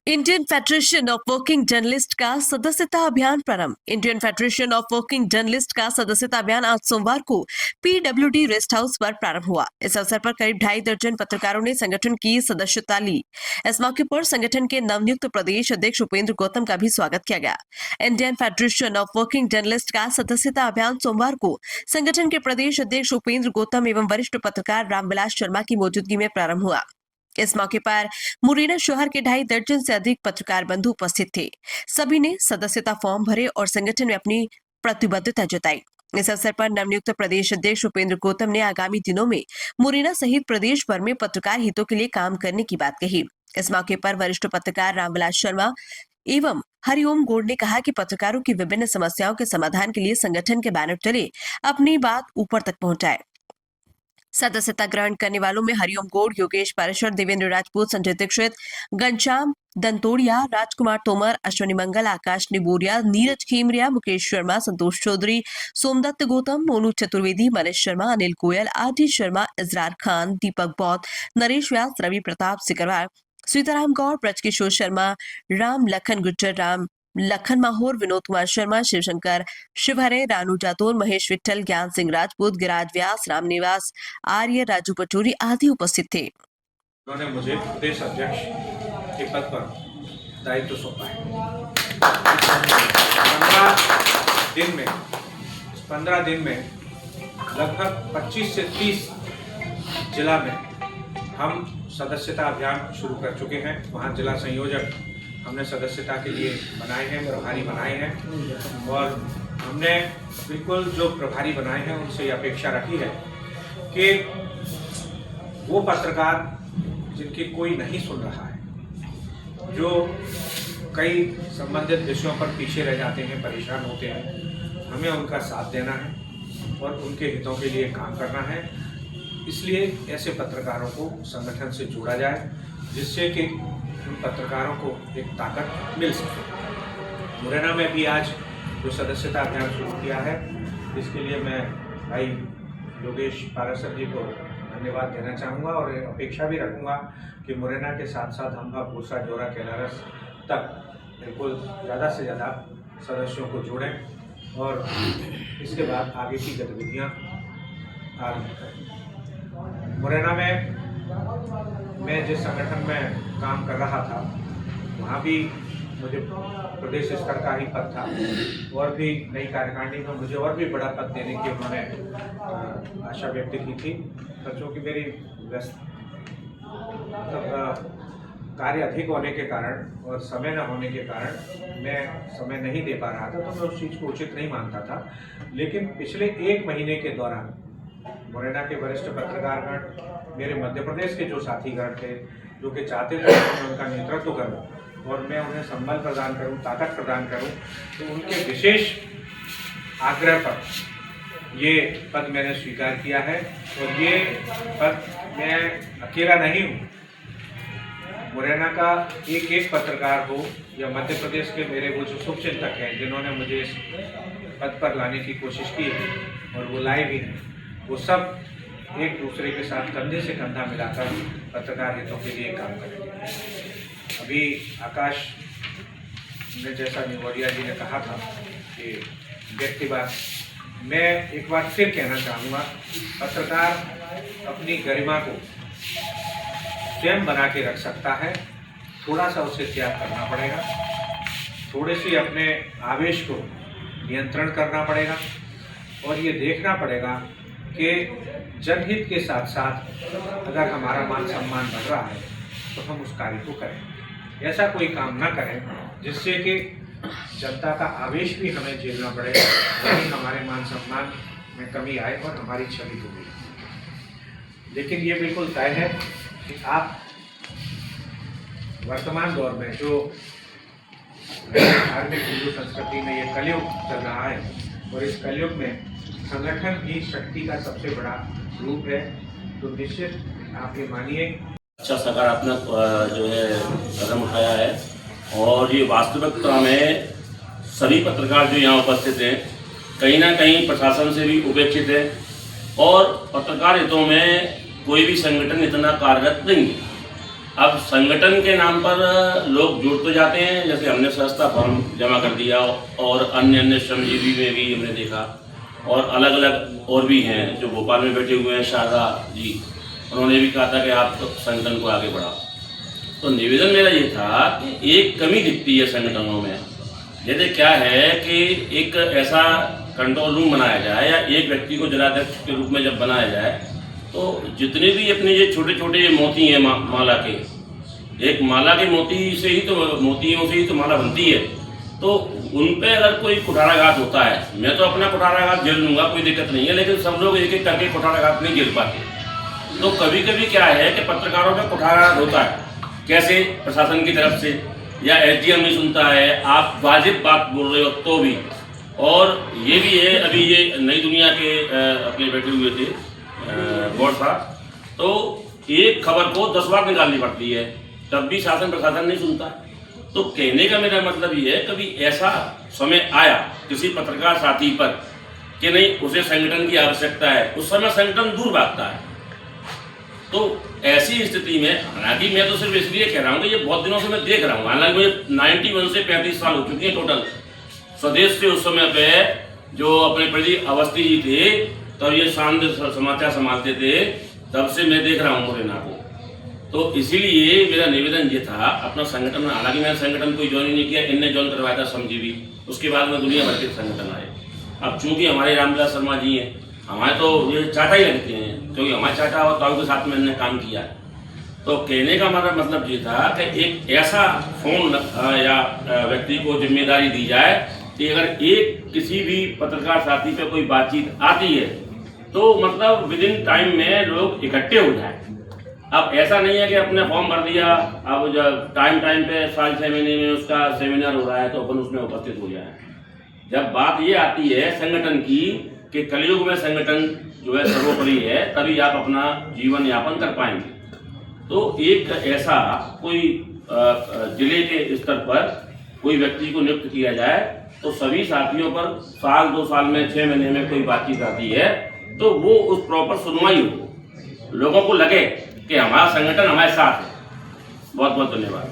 Indian federation of working journalist का सदस्यता अभियान प्रारंभ। Indian federation of working journalist का सदस्यता अभियान आज सोमवार को पीडब्ल्यूडी रेस्ट हाउस पर प्रारंभ हुआ। इस अवसर पर करीब 2.5 दर्जन पत्रकारों ने संगठन की सदस्यता ली। इस मौके पर संगठन के नवनियुक्त प्रदेश अध्यक्ष उपेंद्र गौतम का भी स्वागत किया गया। Indian federation of working journalist का सदस्यता अभियान सोमवार को संगठन के प्रदेश अध्यक्ष उपेंद्र गौतम एवं वरिष्ठ पत्रकार रामविलास शर्मा की मौजूदगी में प्रारंभ हुआ। इस मौके पर मुरैना शहर के 2.5 दर्जन से अधिक पत्रकार बंधु उपस्थित थे। सभी ने सदस्यता फॉर्म भरे और संगठन में अपनी प्रतिबद्धता जताई। इस अवसर पर नवनियुक्त प्रदेश अध्यक्ष उपेंद्र गौतम ने आगामी दिनों में मुरैना सहित प्रदेश भर में पत्रकार हितों के लिए काम करने की बात कही। इस मौके पर वरिष्ठ पत्रकार रामविलास शर्मा एवं हरिओम गौड़ ने कहा कि पत्रकारों की विभिन्न समस्याओं के समाधान के लिए संगठन के बैनर तले अपनी बात ऊपर तक पहुंचाए। सदस्यता ग्रहण करने वालों में हरिओम गौड़, योगेश पारेशर, देवेंद्र राजपूत, संजय दीक्षित, घनश्याम दंतोड़िया, राजकुमार तोमर, अश्विनी मंगल, आकाश निबोरिया, नीरज खेमरिया, मुकेश शर्मा, संतोष चौधरी, सोमदत्त गौतम, मोनू चतुर्वेदी, मनीष शर्मा, अनिल गोयल, आदि शर्मा, इजरार खान, दीपक बौद्ध, नरेश व्यास, रवि प्रताप सिकरवार, सीताराम गौड़, ब्रजकिशोर शर्मा, राम लखन गुज्जर, राम लखन माहौर, विनोद कुमार शर्मा, शिवशंकर शिवहरे, रानू जातोर, महेश विठल, ज्ञान सिंह राजपूत, गिराज व्यास, रामनिवास आर्य, राजू पचोरी आदि उपस्थित थे। उन्होंने मुझे प्रदेश अध्यक्ष के पद पर दायित्व सौंपा है। 15 दिन में लगभग 25 से 30 जिला में हम सदस्यता अभियान शुरू कर चुके हैं। वहाँ जिला संयोजक हमने सदस्यता के लिए बनाए हैं, प्रभारी बनाए हैं और हमने बिल्कुल जो प्रभारी बनाए हैं उनसे ये अपेक्षा रखी है कि वो पत्रकार जिनकी कोई नहीं सुन रहा है, जो कई संबंधित विषयों पर पीछे रह जाते हैं, परेशान होते हैं, हमें उनका साथ देना है और उनके हितों के लिए काम करना है। इसलिए ऐसे पत्रकारों को संगठन से जोड़ा जाए जिससे कि उन पत्रकारों को एक ताकत मिल सके। मुरैना में भी आज जो सदस्यता अभियान शुरू किया है, इसके लिए मैं भाई योगेश पारेशर जी को धन्यवाद देना चाहूँगा और अपेक्षा भी रखूँगा कि मुरैना के साथ साथ हम भूसा, जोरा, कैलारस तक बिल्कुल ज़्यादा से ज़्यादा सदस्यों को जोड़ें और इसके बाद आगे की गतिविधियाँ आरंभ करें। मुरैना में मैं जिस संगठन में काम कर रहा था वहाँ भी मुझे प्रदेश स्तर का ही पद था और भी नई कार्यकारिणी में मुझे और भी बड़ा पद देने की उन्होंने आशा व्यक्त की थी। तो चूँकि मेरी कार्य अधिक होने के कारण और समय न होने के कारण मैं समय नहीं दे पा रहा था, तो मैं उस चीज़ को उचित नहीं मानता था। लेकिन पिछले 1 महीने के दौरान मुरैना के वरिष्ठ पत्रकारगण, मेरे मध्य प्रदेश के जो साथीगण थे जो कि चाहते थे कि मैं उनका नेतृत्व करूं और मैं उन्हें संबल प्रदान करूं, ताकत प्रदान करूं, तो उनके विशेष आग्रह पर ये पद मैंने स्वीकार किया है। और ये पद मैं अकेला नहीं हूं, मुरैना का एक पत्रकार हो या मध्य प्रदेश के मेरे वो जो शुभचिंतक हैं जिन्होंने मुझे इस पद पर लाने की कोशिश की है और वो लाए भी हैं, वो सब एक दूसरे के साथ कंधे से कंधा मिलाकर पत्रकार हितों के लिए काम करेंगे। अभी आकाश ने जैसा निवोरिया जी ने कहा था कि व्यक्तिवाद, मैं एक बार फिर कहना चाहूँगा, पत्रकार अपनी गरिमा को स्वयं बना के रख सकता है। थोड़ा सा उसे त्याग करना पड़ेगा, थोड़े से अपने आवेश को नियंत्रण करना पड़ेगा और ये देखना पड़ेगा कि जनहित के साथ साथ अगर हमारा मान सम्मान बढ़ रहा है तो हम उस कार्य को करें। ऐसा कोई काम ना करें जिससे कि जनता का आवेश भी हमें झेलना पड़े, वहीं हमारे मान सम्मान में कमी आए और हमारी छवि हो गई। लेकिन ये बिल्कुल तय है कि आप वर्तमान दौर में जो धार्मिक हिंदू संस्कृति में ये कलयुग चल रहा है और इस कलयुग में संगठन ही शक्ति का सबसे बड़ा रूप है, तो निश्चित आप ये मानिए अच्छा सकारात्मक जो है कदम उठाया है और ये वास्तविकता में सभी पत्रकार जो यहाँ उपस्थित हैं कहीं ना कहीं प्रशासन से भी उपेक्षित है और पत्रकार हितों में कोई भी संगठन इतना कार्यरत नहीं है। अब संगठन के नाम पर लोग जुड़ तो जाते हैं, जैसे हमने सस्ता फॉर्म जमा कर दिया और अन्य श्रमजीवी में भी हमने देखा, और अलग अलग और भी हैं जो भोपाल में बैठे हुए हैं, शारदा जी, उन्होंने भी कहा था कि आप तो संगठन को आगे बढ़ाओ। तो निवेदन मेरा ये था कि एक कमी दिखती है संगठनों में। जैसे क्या है कि एक ऐसा कंट्रोल रूम बनाया जाए या एक व्यक्ति को जिलाध्यक्ष के रूप में जब बनाया जाए, तो जितने भी अपने ये छोटे छोटे मोती हैं माला के, एक माला के मोती से ही तो मोतियों से ही तो माला बनती है, तो उन पे अगर कोई कुठाराघात होता है, मैं तो अपना कुठाराघात झेल लूँगा, कोई दिक्कत नहीं है, लेकिन सब लोग एक एक करके कुठाराघात नहीं झेल पाते। तो कभी कभी क्या है कि पत्रकारों पे कुठाराघात होता है, कैसे प्रशासन की तरफ से, या एसडीएम नहीं सुनता है, आप वाजिब बात बोल रहे हो तो भी। और ये भी है, अभी ये नई दुनिया के अपने बैठे हुए थे गौड़ साहब, तो एक खबर को 10 बार निकालनी पड़ती है, तब भी शासन प्रशासन नहीं सुनता। तो कहने का मेरा मतलब ये है, कभी ऐसा समय आया किसी पत्रकार साथी पर कि नहीं उसे संगठन की आवश्यकता है, उस समय संगठन दूर भागता है। तो ऐसी स्थिति में, हालांकि मैं तो सिर्फ इसलिए कह रहा हूँ कि ये बहुत दिनों से मैं देख रहा हूँ, हालांकि मुझे 91 से 35 साल हो चुके हैं टोटल। स्वदेश से उस समय पे जो अपने प्रदीप अवस्थी जी थे, तब ये शानदार समाचार संभालते थे, तब से मैं देख रहा हूँ मुरैना को। तो इसीलिए मेरा निवेदन ये था अपना संगठन, हालांकि मैंने संगठन कोई ज्वाइन नहीं किया, इनने ज्वाइन करवाया था श्रमजीवी, उसके बाद में दुनिया भर के संगठन आए। अब चूंकि हमारे रामविलास शर्मा जी हैं, हमारे तो ये चाचा ही लगते हैं, क्योंकि हमारे चाचा और ताऊ के साथ में इन्होंने काम किया। तो कहने का हमारा मतलब ये था कि एक ऐसा फोन या व्यक्ति को जिम्मेदारी दी जाए कि अगर एक किसी भी पत्रकार साथी पे कोई बातचीत आती है, तो मतलब विद इन टाइम में लोग इकट्ठे हो जाए। अब ऐसा नहीं है कि अपने फॉर्म भर दिया, अब जब टाइम पे साल 6 महीने में उसका सेमिनार हो रहा है तो अपन उसमें उपस्थित हो जाए। जब बात ये आती है संगठन की कि कलयुग में संगठन जो है सर्वोपरि है, तभी आप अपना जीवन यापन कर पाएंगे। तो एक ऐसा कोई जिले के स्तर पर कोई व्यक्ति को नियुक्त किया जाए, तो सभी साथियों पर साल 2 साल में 6 महीने में कोई बातचीत आती है, तो वो उस प्रॉपर सुनवाई हो, लोगों को लगे कि हमारा संगठन हमारे साथ है। बहुत बहुत धन्यवाद।